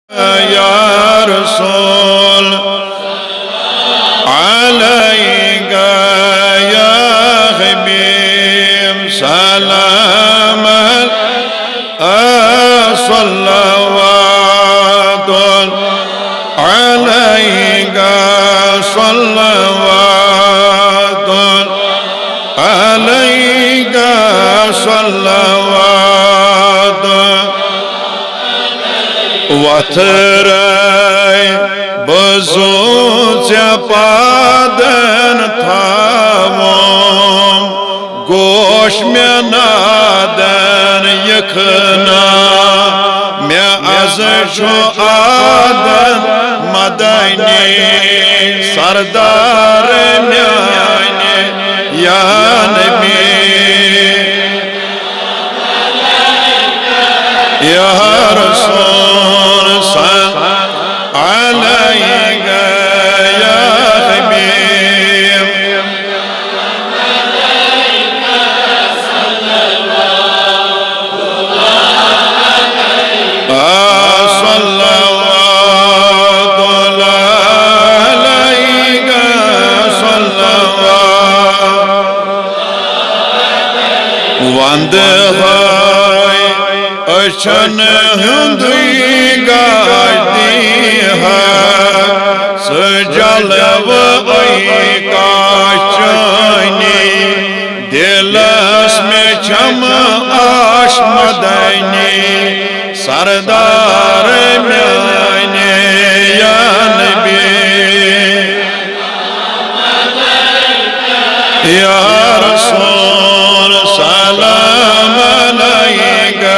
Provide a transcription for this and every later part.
Ya Resul alayka ya Habib salam salawatun alayka salawatun alayka salawatun Vatray bazutya padan thavom gosh menadan yakna me azsho adan madani sardar meane ya nabi ya rasul Achan hundui gadi hai sejalav oi kachani dilas me cham ash madani sardar meane ya nabi ya rasul salam alayka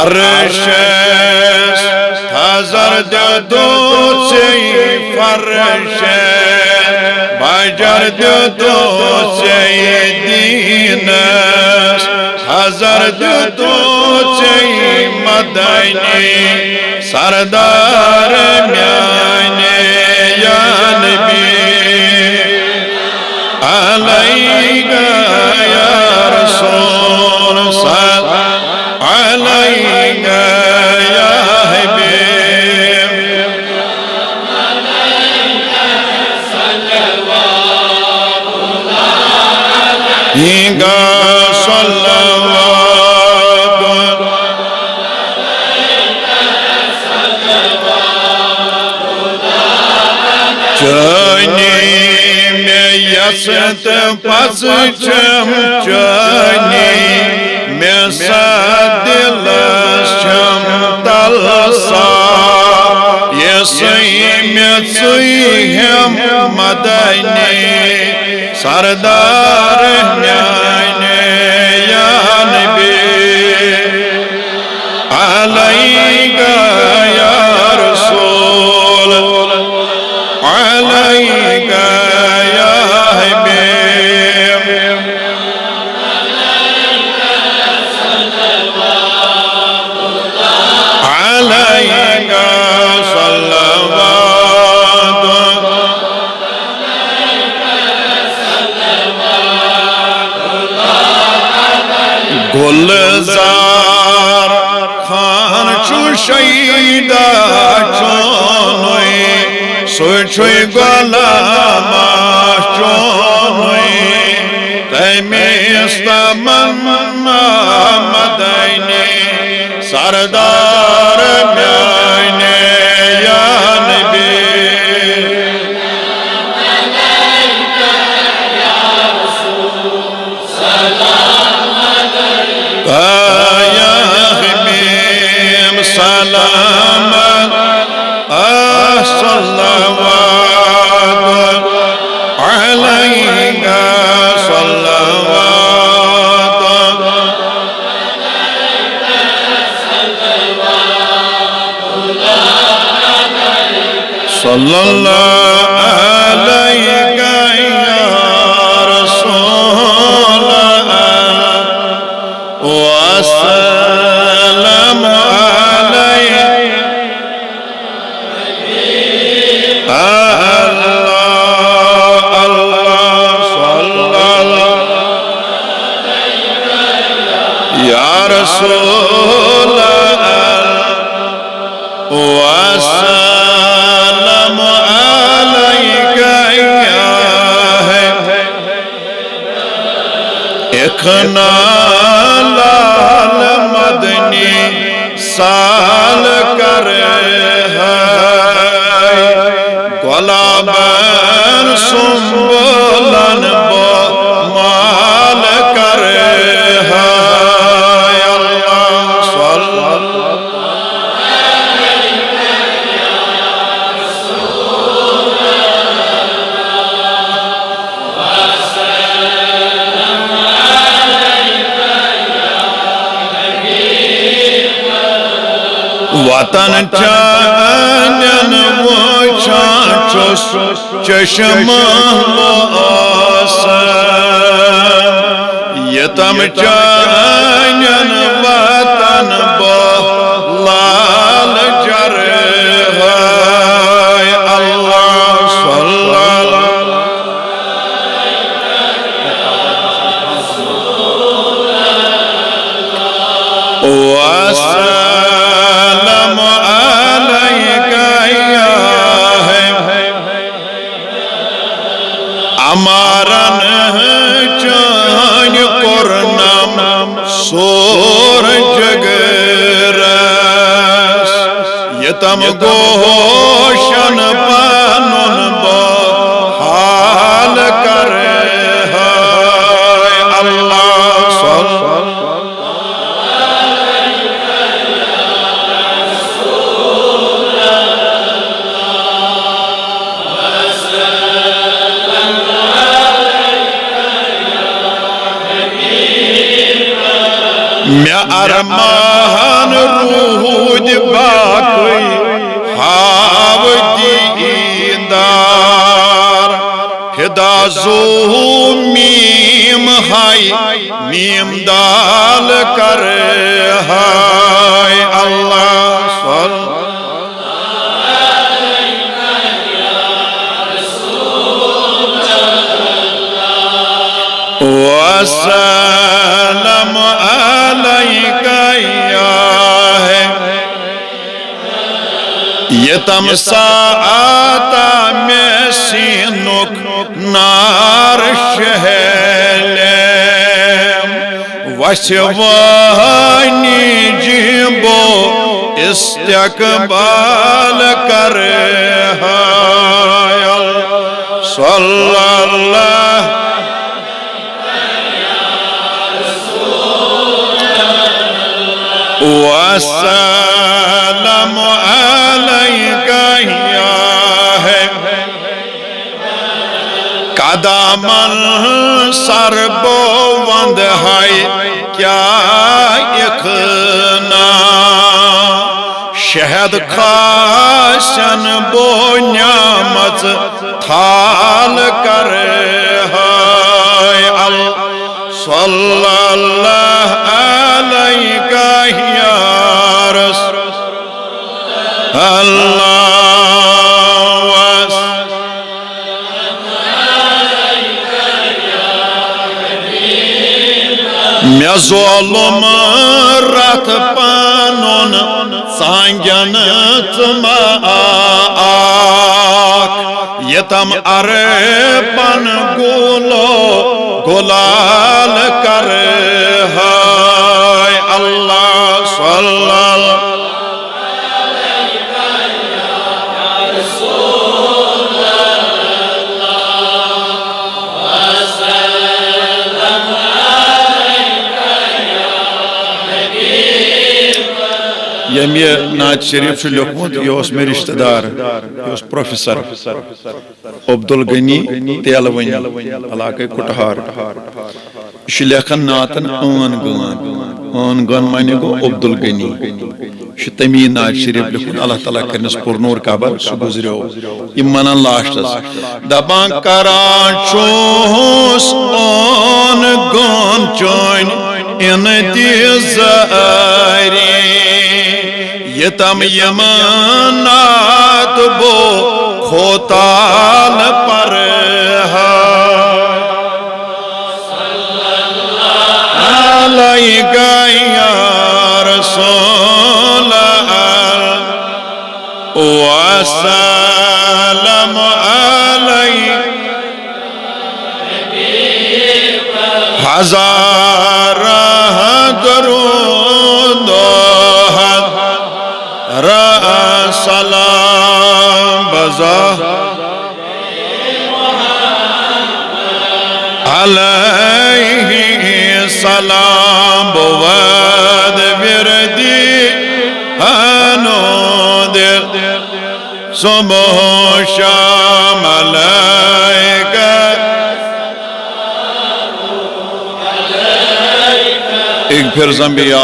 Arşes hazar dödüse farşe bacar dödüse dines hazar dödüse madani sardar meane ya nabi alayka ya rasul sal alayka ya habib inga salawat jani me yasat pascham jani me sadilas cham talsa yesai me tsuyhem madani sardar meane ya nabi alayka ya rasul alayka ya habib alayka salawatun Gulzar Khan chu shaida chonoi sochoi golama chonoi taimistamam madani sardar meane ya nabi ya habib salam salawat alayka salawat sallallahu alayka ya rasul وسلم عليه الله صلى الله يا رسول الله وسلم عليك يا इखना लाल मदनी साल कर है गुलाबन सुंबलन बो माल कर है अल्लाह सल्लल्लाहु वतन चानन वो चाचुस चश्मा यतम चानन वतन बो लाल जर है अल्लाह सल्लल्लाहु वसल्लम अलैका या अमारन चान कोरनम सोर जगरस यतम गोशन पानुन बो हाल कर है अल्लाह सल्लल्लाहु मैं अरमान रूद बाकी हाव दीदार फिदा जो मीम हाय मीम दाल कर हाय अल्लाह वसल्लम अलैका या यतम साता में सीनुक नार शहले वशवानी जिबो इस्तकबाल कर हाय सल्लल्लाहु वसल्लम अलैका या कदमन सरबो वंद है क्या इखना शहद खाशन बो न्यामत थाल कर हाय सल्लल्लाहु अलैका या रसूल अल्लाह मैं ज़ुल्म रत पानुन सांगन तमा यतम अरपन गुलो गुलाल कर हाय अल्लाह सल्लल्लाहु यम ये नात शरीफ लिखमुत यह मे रिश्तेदार यह प्रोफेसर अब्दुल गनी तेलवनी इलाके कुटहार लेखन नातन आन गन माने गो अब्दुल गनी तमी नात शरीफ लिखुन अल्लाह ताला करनस पुरनूर कबर सह गुजरो यम मनन लास्टस दपान करान चोस आन गन चोन इंतज़ारी यतम यमनात बो खोताल पर अलैका या रसूल वसल्लम हजार दरूद सलाम बजा अलैहि सलाम बुवद विरदी अनो दिल सुबह शाम अलैका एक फिर ज़ंबिया